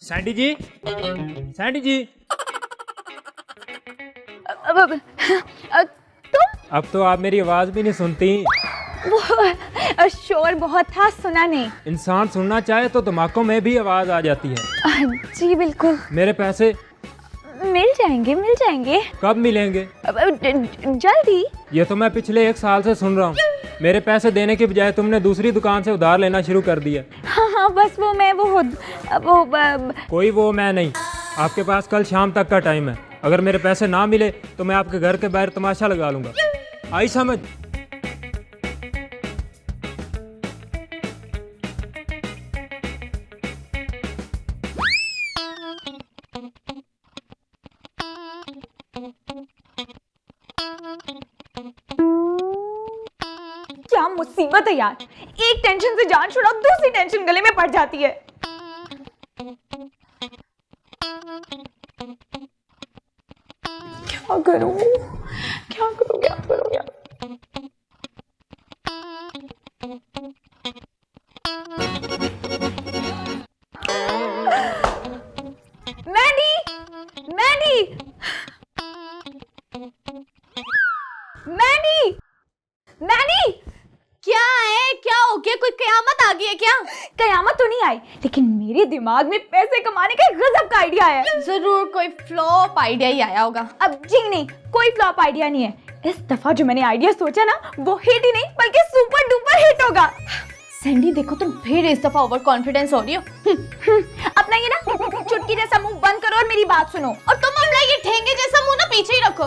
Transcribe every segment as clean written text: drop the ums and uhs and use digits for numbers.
Sandy जी, Sandy जी। तुम? अब तो आप मेरी आवाज भी नहीं सुनती। वो शोर बहुत था, सुना नहीं। इंसान सुनना चाहे तो दिमागों में भी आवाज आ जाती है। जी बिल्कुल। मेरे पैसे मिल जाएंगे, मिल जाएंगे। कब मिलेंगे? जल्दी। ये तो मैं पिछले 1 साल से सुन रहा हूँ। मेरे पैसे देने के बजाय तुमने दूसरी दुकान से उधार लेना शुरू कर दिया। हाँ, बस कोई वो मैं नहीं। आपके पास कल शाम तक का टाइम है। अगर मेरे पैसे ना मिले तो मैं आपके घर के बाहर तमाशा लगा लूंगा। आई समझ? क्या मुसीबत है यार, एक टेंशन से जान छुड़ाओ, दूसरी टेंशन गले में पड़ जाती है। क्या करूं, क्या करूं, क्या करूं यार। मैंडी, मैंडी, मैंडी, मैंनी। क्या है, क्या हो गया? कोई कयामत आ गई है क्या? कयामत तो नहीं आई, लेकिन मेरे दिमाग में पैसे कमाने का गजब का आइडिया है। जरूर कोई फ्लॉप आइडिया ही आया होगा। अब जी नहीं, कोई फ्लॉप आइडिया नहीं है। इस दफा जो मैंने आइडिया सोचा ना, वो हिट ही नहीं बल्कि सुपर डुपर हिट होगा। सैंडी देखो, तुम फिर इस दफा ओवर कॉन्फिडेंस हो रही हो। अपना ये ना चुटकी जैसा मुंह बंद करो और मेरी बात सुनो। और तुम अपना ये ठेंगे जैसा मुंह ना पीछे ही रखो।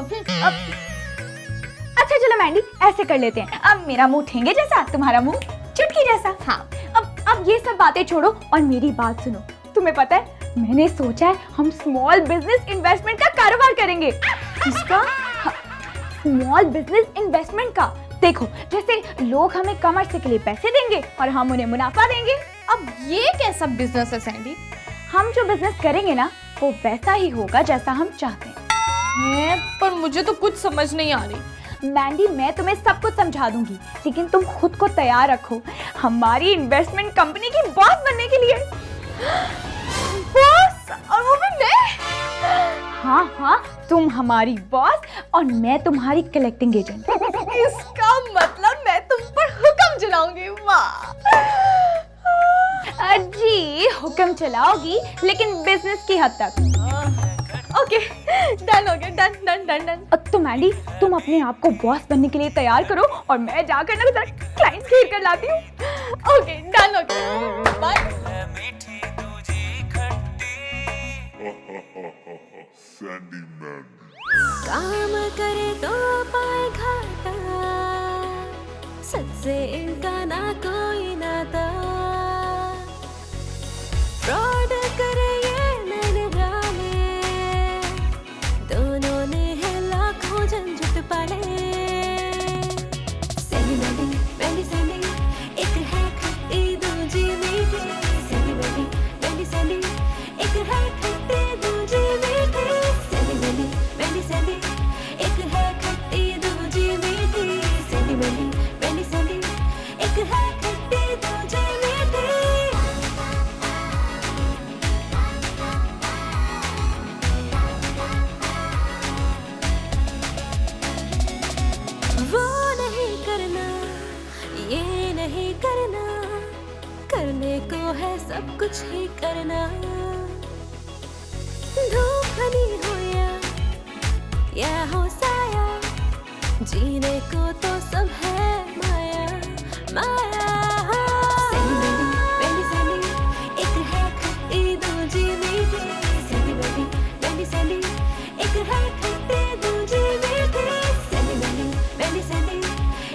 अच्छा चलो मैंडी, ऐसे कर लेते हैं। अब मेरा मुंह ठेंगे जैसा, तुम्हारा मुंह चुटकी जैसा। हाँ। अब ये सब बातें छोड़ो और मेरी बात सुनो। तुम्हें पता है, मैंने सोचा है हम स्मॉल बिजनेस इन्वेस्टमेंट का कारोबार करेंगे। किसका? स्मॉल बिजनेस इन्वेस्टमेंट का। देखो, जैसे लोग हमें कम अरसे के लिए पैसे देंगे और हम उन्हें मुनाफा देंगे। अब ये कैसा बिजनेस है सैंडी? हम जो बिजनेस करेंगे ना, वो वैसा ही होगा जैसा हम चाहते हैं। पर मुझे तो कुछ समझ नहीं आ रही। मैंडी, मैं तुम्हें सब कुछ समझा दूंगी, लेकिन तुम खुद को तैयार रखो हमारी इन्वेस्टमेंट कंपनी की बॉस बनने के लिए। बॉस? और वो भी मैं? हाँ, तुम हमारी बॉस और मैं तुम्हारी कलेक्टिंग एजेंट। इसका मतलब मैं तुम पर हुक्म चलाऊंगी। वाह! जी, हुक्म चलाओगी, लेकिन बिजनेस की हद तक। ओके, डन हो गया। Done done done done. तो मैंडी, तुम अपने आप को बॉस बनने के लिए तैयार करो और मैं जाकर ना जरा क्लाइंट्स घेर कर लाती हूँ। ओके, डन हो गया। बाय। काम करे तो पाए घाटा, सच से इनका ना कोई नाता। फ्रॉड करे ये मैंने जाने, दोनों ने है लाखों झंझट पाले। सैंडी मैंडी, मैंडी सैंडी, एक है खट्टी दूजी मीठी। सैंडी मैंडी, मैंडी सैंडी, एक है खट्टी दूजी मीठी। सैंडी मैंडी, मैंडी सैंडी, एक है खट्टी दूजी मीठी। सैंडी मैंडी, मैंडी सैंडी, एक है खट्टी दूजी मीठी। वो नहीं करना, ये नहीं करना, करने को है सब कुछ ही करना। धूप हनी हो या हो साया, जीने को तो सब है माया, माया। सैंडी मैंडी, मैंडी सैंडी, एक है खट्टी दूजी मीठी। सैंडी मैंडी, मैंडी सैंडी, एक है खट्टी दूजी मीठी। सैंडी मैंडी, मैंडी सैंडी,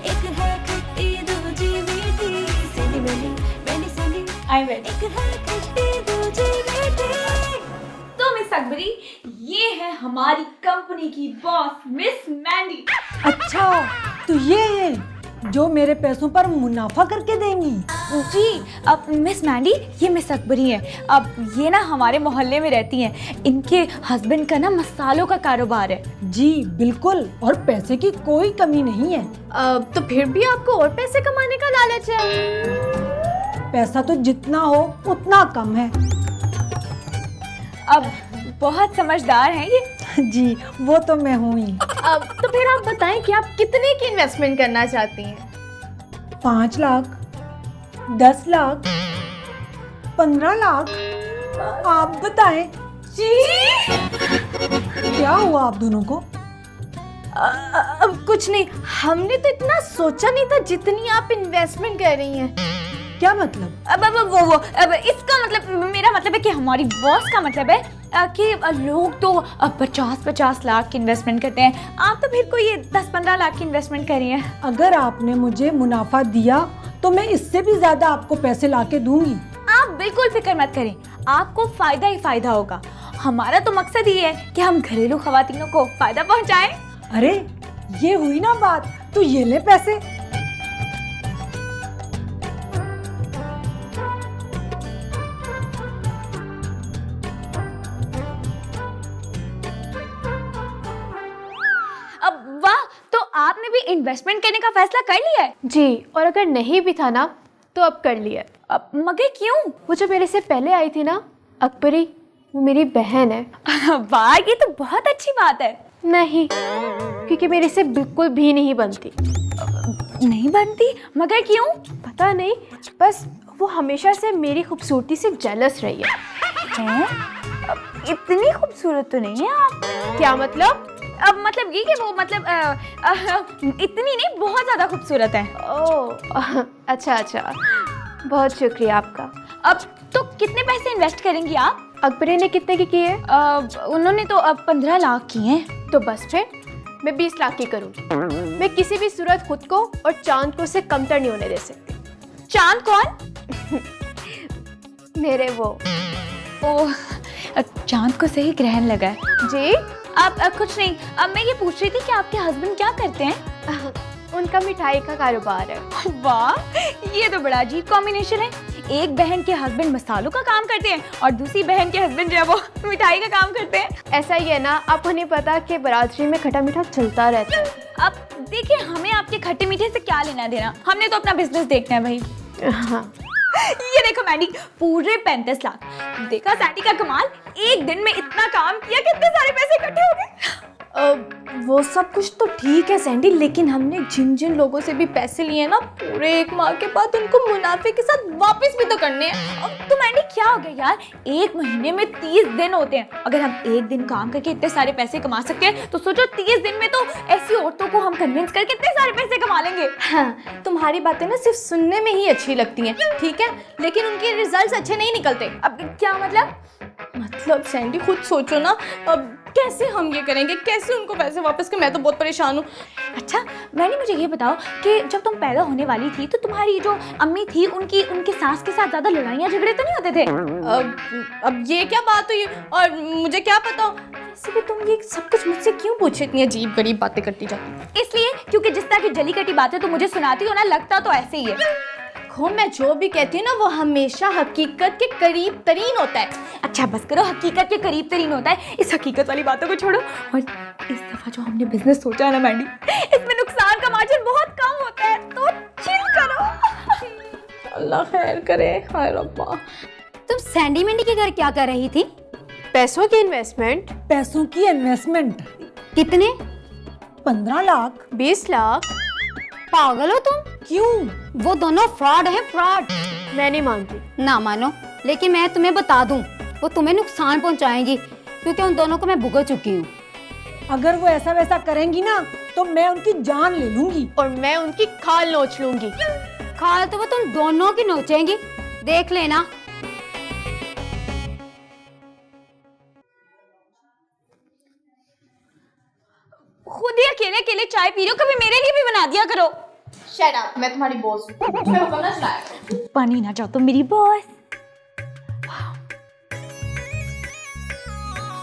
एक है खट्टी दूजी मीठी। सैंडी मैंडी, मैंडी सैंडी, एक है खट्टी दूजी मीठी। तो मिस अकबरी, ये है हमारी कंपनी की बॉस मिस मैंडी। अच्छा, तो ये है जो मेरे पैसों पर मुनाफा करके देंगी? जी, अब मिस मैंडी, ये मिस अकबरी है। अब ये ना हमारे मोहल्ले में रहती हैं। इनके हस्बैंड का ना मसालों का कारोबार है। जी बिल्कुल, और पैसे की कोई कमी नहीं है। तो फिर भी आपको और पैसे कमाने का लालच है? पैसा तो जितना हो उतना कम है। अब बहुत समझदार हैं ये। जी वो तो मैं हूँ ही। अब तो फिर आप बताएं कि आप कितने की इन्वेस्टमेंट करना चाहती हैं? 5 लाख, 10 लाख, 15 लाख, आप बताएं। जी क्या हुआ आप दोनों को? अब कुछ नहीं, हमने तो इतना सोचा नहीं था जितनी आप इन्वेस्टमेंट कर रही हैं। क्या मतलब? अब इसका मतलब, मेरा मतलब है कि हमारी बॉस का मतलब है कि लोग तो 50-50 लाख की इन्वेस्टमेंट करते हैं, आप तो फिर कोई 10-15 लाख की इन्वेस्टमेंट करी है। अगर आपने मुझे मुनाफा दिया तो मैं इससे भी ज्यादा आपको पैसे लाके दूंगी। आप बिल्कुल फिक्र मत करें, आपको फायदा ही फायदा होगा। हमारा तो मकसद ही है कि हम घरेलू खवातीनों को फायदा पहुंचाएं। अरे ये हुई ना बात, तो ये ले पैसे। अब वाह, तो आपने भी इन्वेस्टमेंट करने का फैसला कर लिया है? जी, और अगर नहीं भी था ना तो अब कर लिया। अब मगर क्यों? वो जो मेरे से पहले आई थी ना, अकबरी, वो मेरी बहन है। वाह, ये तो बहुत अच्छी बात है। नहीं, क्योंकि मेरे से बिल्कुल भी नहीं बनती। नहीं बनती? मगर क्यों? पता नहीं, बस वो हमेशा से मेरी खूबसूरती से जेलस रही है। अब इतनी खूबसूरत तो नहीं है आप। क्या मतलब? अब मतलब ये कि वो मतलब इतनी नहीं, बहुत ज्यादा खूबसूरत है। ओह अच्छा, बहुत शुक्रिया आपका। अब तो कितने पैसे इन्वेस्ट करेंगी आप? अकबरी ने कितने की किए? उन्होंने तो अब 15 लाख किए हैं। तो बस फिर मैं 20 लाख की करूँगी। मैं किसी भी सूरत खुद को और चांद को से कमतर नहीं होने दे सकती। चांद कौन? मेरे वो। ओह, चांद को सही ग्रहण लगा है। जी? अब कुछ नहीं, अब मैं ये पूछ रही थी कि आपके हस्बैंड क्या करते हैं? उनका मिठाई का कारोबार है। वाह, ये तो बड़ा अजीब कॉम्बिनेशन है। एक बहन के हस्बैंड मसालों का काम करते हैं और दूसरी बहन के हस्बैंड जो है वो मिठाई का काम करते हैं। ऐसा ही है ना, आपको नहीं पता कि बरादरी में खट्टा मीठा चलता रहता है। अब देखिए, हमें आपके खट्टे मीठे से क्या लेना देना, हमने तो अपना बिजनेस देखना है भाई। हाँ। ये देखो मैंडी, पूरे 35 लाख। देखा सैंडी का कमाल, एक दिन में इतना काम किया, कितने सारे पैसे इकट्ठे हो गए। वो सब कुछ तो ठीक है सैंडी, लेकिन हमने जिन जिन लोगों से भी पैसे लिए ना, पूरे 1 माह के बाद उनको मुनाफे के साथ वापस भी तो करने हैं। अब तो मैंडी क्या हो गया यार, एक महीने में 30 दिन होते हैं। अगर हम एक दिन काम करके इतने सारे पैसे कमा सकते हैं, तो सोचो 30 दिन में तो ऐसी औरतों को हम कन्विंस करके इतने सारे पैसे कमा लेंगे। हाँ, तुम्हारी बातें ना सिर्फ सुनने में ही अच्छी लगती हैं, ठीक है, लेकिन उनके रिजल्ट्स अच्छे नहीं निकलते। अब क्या मतलब सैंडी खुद सोचो ना, अब कैसे हम ये करेंगे, कैसे उनको पैसे वापस के? मैं तो बहुत परेशान हूँ। अच्छा मैंने, मुझे ये बताओ कि जब तुम पैदा होने वाली थी तो तुम्हारी जो अम्मी थी, उनके सास के साथ ज्यादा लड़ाइयाँ झगड़े तो नहीं होते थे? अब ये क्या बात हुई, और मुझे क्या पता? वैसे भी तुम ये सब कुछ मुझसे क्यों पूछे, इतनी अजीब गरीब बातें करती जाती? इसलिए क्योंकि जिस तरह की जली कटी बातें तुम मुझे सुनाती हो ना, लगता तो ऐसे ही है। मैं जो भी कहती हूँ ना, वो हमेशा हकीकत के करीब तरीन होता है। अच्छा बस करो, हकीकत के करीब तरीन होता है, इस हकीकत वाली बातों को छोड़ो। और इस दफा जो हमने बिजनेस सोचा है ना मैंडी, इसमें नुकसान का मार्जिन बहुत कम होता है, तो चिल करो। अल्लाह खैर करे। हाय रब्बा। तुम सैंडी मंडी के घर क्या कर रही थी? पैसों की इन्वेस्टमेंट। पैसों की इन्वेस्टमेंट। कितने? 15 लाख। 20 लाख। पागल हो तुम? क्यों? वो दोनों फ्रॉड हैं, फ्रॉड। मैं नहीं मानती। ना मानो, लेकिन मैं तुम्हें बता दूं, वो तुम्हें नुकसान पहुंचाएंगी, क्योंकि उन दोनों को मैं भुगत चुकी हूँ। अगर वो ऐसा वैसा करेंगी ना, तो मैं उनकी जान ले लूंगी। और मैं उनकी खाल नोच लूंगी। खाल तो वो तुम दोनों की नोचेंगी, देख लेना। खुद ही अकेले अकेले चाय पी रहे हो, कभी मेरे लिए भी बना दिया करो। शट अप, मैं तुम्हारी बॉस हूँ, मैं हुक्म ना चलाया। पानी ना जाओ तो मेरी बॉस।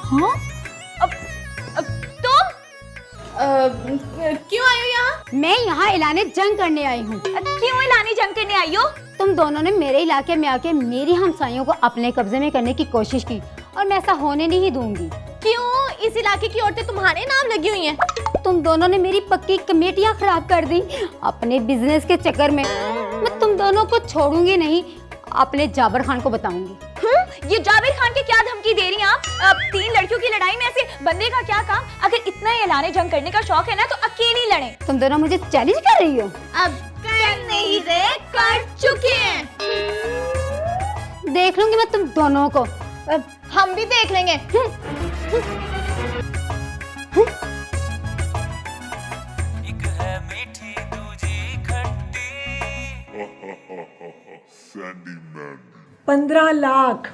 हाँ? अब तुम क्यों आई हो यहाँ? मैं यहाँ ऐलाने जंग करने आई हूँ। क्यों ऐलानी जंग करने आई हो? तुम दोनों ने मेरे इलाके में आके मेरी हमसाइयों को अपने कब्जे में करने की कोशिश की, और मैं ऐसा होने नहीं दूंगी। क्यों? इस इलाके की औरतें तुम्हारे नाम लगी हुई हैं। तुम दोनों ने मेरी पक्की कमेटियां खराब कर दी अपने बिजनेस के चक्कर में। मैं तुम दोनों को छोड़ूंगी नहीं, अपने जाबिर खान को बताऊंगी। ये जाबिर खान की क्या धमकी दे रही हैं काम? अब 3 लड़कियों की लड़ाई में ऐसे बंदे का क्या काम? अगर इतना ही ऐलाने जंग करने का शौक है ना तो अकेली लड़े। तुम दोनों मुझे चैलेंज कर रही हो? अब कर नहीं रहे, कर चुके हैं। देख लूंगी मैं तुम दोनों को। हम भी देख लेंगे। एक है मीठी दूजी खट्टी। 15 लाख।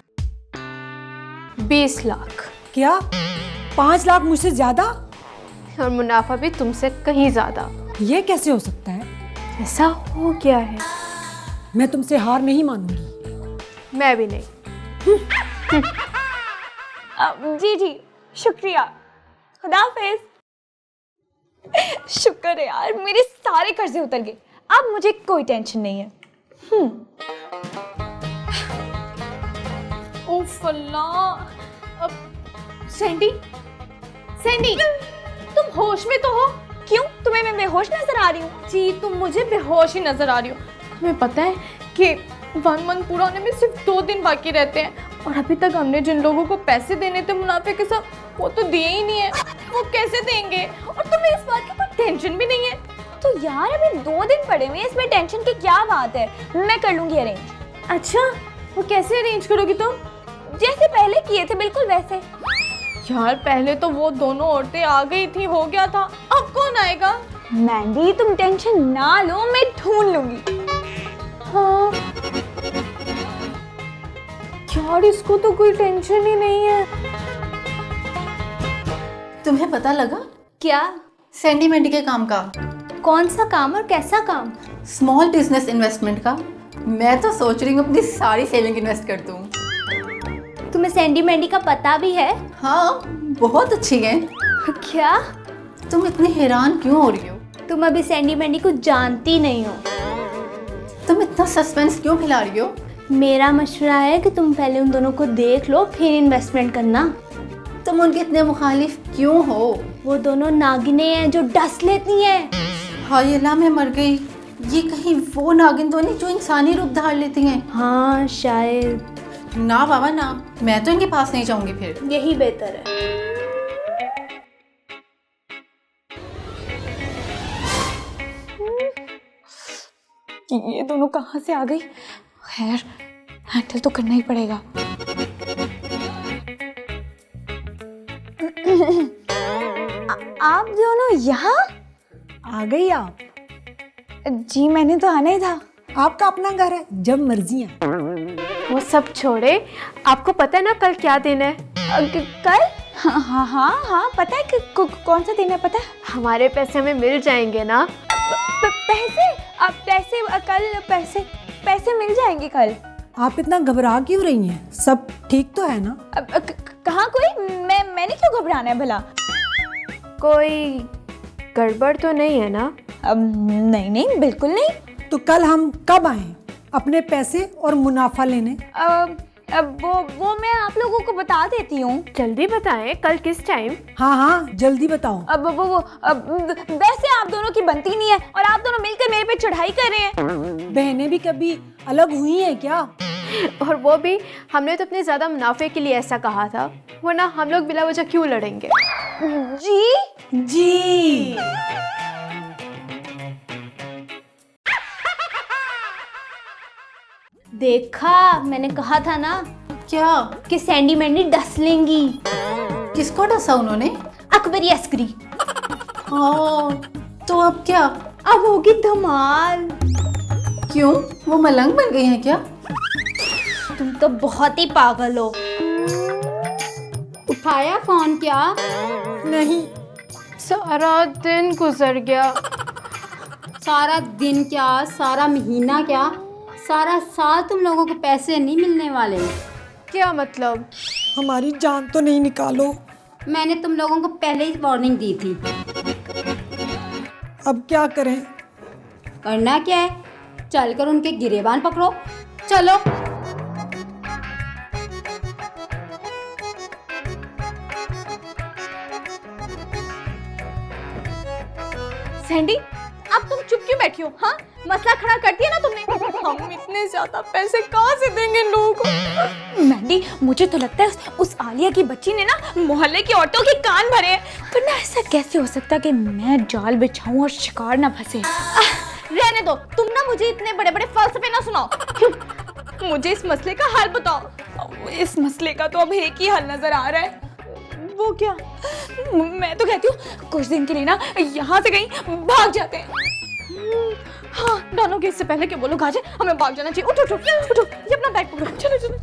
20 लाख। क्या 5 लाख मुझसे ज्यादा? और मुनाफा भी तुमसे कहीं ज्यादा। ये कैसे हो सकता है? ऐसा हो गया है। मैं तुमसे हार नहीं मानूंगी। मैं भी नहीं। जी जी, शुक्रिया। खुदा हाफिज। शुक्र है यार, मेरे सारे कर्जे उतर गए। अब मुझे कोई टेंशन नहीं है। उफ अल्लाह। सैंडी, सैंडी, तुम होश में तो हो? क्यों, तुम्हें मैं बेहोश नजर आ रही हूँ? जी, तुम मुझे बेहोश ही नजर आ रही हो। तुम्हें पता है कि 1 मंथ पूरा होने में सिर्फ 2 दिन बाकी रहते हैं और अभी तक हमने जिन लोगों को पैसे देने थे मुनाफे के साथ, वो तो दिए ही नहीं है। वो कैसे देंगे? और तुम्हें इस बात की कोई टेंशन भी नहीं है? तो यार अभी 2 दिन पड़े हुए हैं, इसमें टेंशन की क्या बात है? मैं कर लूंगी अरेंज। अच्छा, वो कैसे अरेंज करोगी तुम? जैसे पहले किए थे बिल्कुल वैसे। यार पहले तो वो दोनों औरतें आ गई थी, हो गया था। अब कौन आएगा? मैंडी तुम टेंशन ना लो, मैं ढूंढ लूंगी। हाँ यार, इसको तो कोई टेंशन ही नहीं है। तुम्हें पता लगा क्या? सैंडी मैंडी के काम का? कौन सा काम और कैसा काम? स्मॉल बिजनेस इन्वेस्टमेंट का। मैं तो सोच रही हूँ अपनी सारी सेविंग इन्वेस्ट कर दूँ। तुम्हें सैंडी मैंडी का पता भी है? हाँ, बहुत अच्छी है। क्या? तुम इतनी हैरान क्यों हो रही हो? तुम अभी सैंडी मैंडी को जानती नहीं हो। तुम इतना सस्पेंस क्यों फैला रही हो? मेरा मशवरा है कि तुम पहले उन दोनों को देख लो, फिर इन्वेस्टमेंट करना। तुम उनके इतने मुखालिफ क्यों हो? वो दोनों नागिनें हैं जो डस लेती हैं। हाय अल्लाह, मैं मर गई। ये कहीं वो नागिन तो नहीं जो इंसानी रूप धार लेती हैं? हाँ शायद। ना बाबा ना, मैं तो इनके पास नहीं जाऊंगी फिर। यही बेहतर है। ये दोनों कहाँ से आ गई? खैर हैंडल तो करना ही पड़ेगा। आप दोनों यहाँ? आ गई आप? जी मैंने तो आना ही था। आपका अपना घर है, जब मर्जी है। वो सब छोड़े, आपको पता है ना कल क्या दिन है? कल? हाँ हाँ हाँ हाँ पता है कि कौन सा दिन है पता है? हमारे पैसे हमें मिल जाएंगे ना? पैसे? अब पैसे कल पैसे मिल जाएंगे कल। आप इतना घबरा क्यों रही हैं? सब ठीक तो है ना? कहाँ कोई? मैंने क्यों घबराना है भला? कोई गड़बड़ तो नहीं है ना? नहीं नहीं बिल्कुल नहीं। तो कल हम कब आएं अपने पैसे और मुनाफा लेने? वो मैं आप लोगों को बता देती हूँ। जल्दी बताएं, कल किस टाइम? हाँ हाँ जल्दी बताओ। वैसे आप दोनों की बनती नहीं है और आप दोनों मिलकर मेरे पे चढ़ाई कर रहे हैं। बहनें भी कभी अलग हुई हैं क्या? और वो भी हमने तो अपने ज्यादा मुनाफे के लिए ऐसा कहा था, वरना हम लोग बिला वजह क्यों लड़ेंगे? जी जी देखा, मैंने कहा था ना क्या? कि सैंडी मैंडी डस लेंगी। किसको डसा उन्होंने? अकबरी अस्करी। तो अब क्या? अब होगी धमाल। क्यों, वो मलंग बन गई हैं क्या? तुम तो बहुत ही पागल हो। उठाया फोन क्या? नहीं। सारा दिन गुजर गया। सारा दिन क्या, सारा महीना क्या, सारा साल तुम लोगों को पैसे नहीं मिलने वाले। क्या मतलब? हमारी जान तो नहीं निकालो। मैंने तुम लोगों को पहले ही वार्निंग दी थी। अब क्या करें? करना क्या है, चलकर उनके गिरेबान पकड़ो। चलो। सैंडी अब तुम चुप क्यों बैठी हो? हाँ मसला खड़ा करती है ना तुमने। हम इतने ज्यादा पैसे कहाँ से देंगे इन लोगों को? मैंडी, मुझे तो लगता है उस आलिया की बच्ची ने ना मोहल्ले की औरतों के कान भरे हैं, वरना ऐसा कैसे हो सकता कि मैं जाल बिछाऊं और शिकार ना फंसे। रहने दो, तुम ना मुझे इतने बड़े बड़े फलसफे ना सुनाओ। मुझे इस मसले का हल बताओ। इस मसले का तो अब एक ही हल नजर आ रहा है। वो क्या? मैं तो कहती हूँ कुछ दिन के लिए ना यहाँ से कहीं भाग जाते हैं। हाँ, दोनों के इससे पहले कि वो लोग आ जाए, हमें भाग जाना चाहिए। उठो उठो उठो, ये अपना बैग पकड़ो, चलो चलो।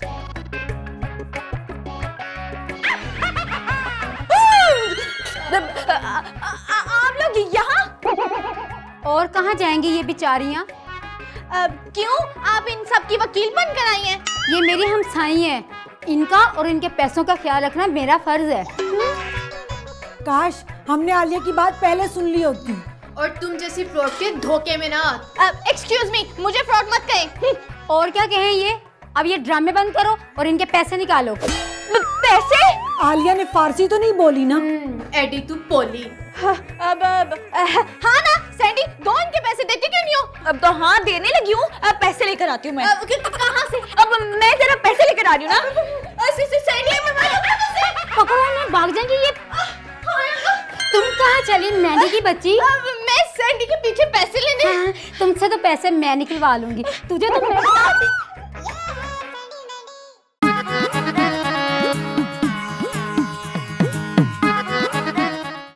आप लोग यहाँ? और कहाँ जाएंगी ये बेचारियाँ? क्यों? आप इन सब की वकील बनकर आई हैं? ये मेरी हमसाई हैं, इनका और इनके पैसों का ख्याल रखना मेरा फर्ज है। काश हमने आलिया की बात पहले सुन ली होती। और तुम जैसी फ्रॉड के धोखे में ना। एक्सक्यूज मी, मुझे फ्रॉड मत कहें। और क्या कहें ये? अब ये ड्रामे बंद करो और इनके पैसे निकालो। पैसे? आलिया ने फारसी तो नहीं बोली ना? एडी तू पोली। अब हाँ ना सैंडी, दो इनके पैसे, देती क्यों नहीं हो? अब तो हाँ देने लगी हूँ, अब पैसे लेकर आती हूँ मैं। कहाँ से? अब मैं जरा पैसे लेकर आ रही हूँ ना। सैंडी, पकड़ो इन्हें, भाग जाएंगे ये। तुम कहाँ चली मैंडी की बच्ची? मैं सैंडी के पीछे पैसे लेने। हाँ, तुमसे तो पैसे मैं निकलवा लूंगी, तुझे तो मैं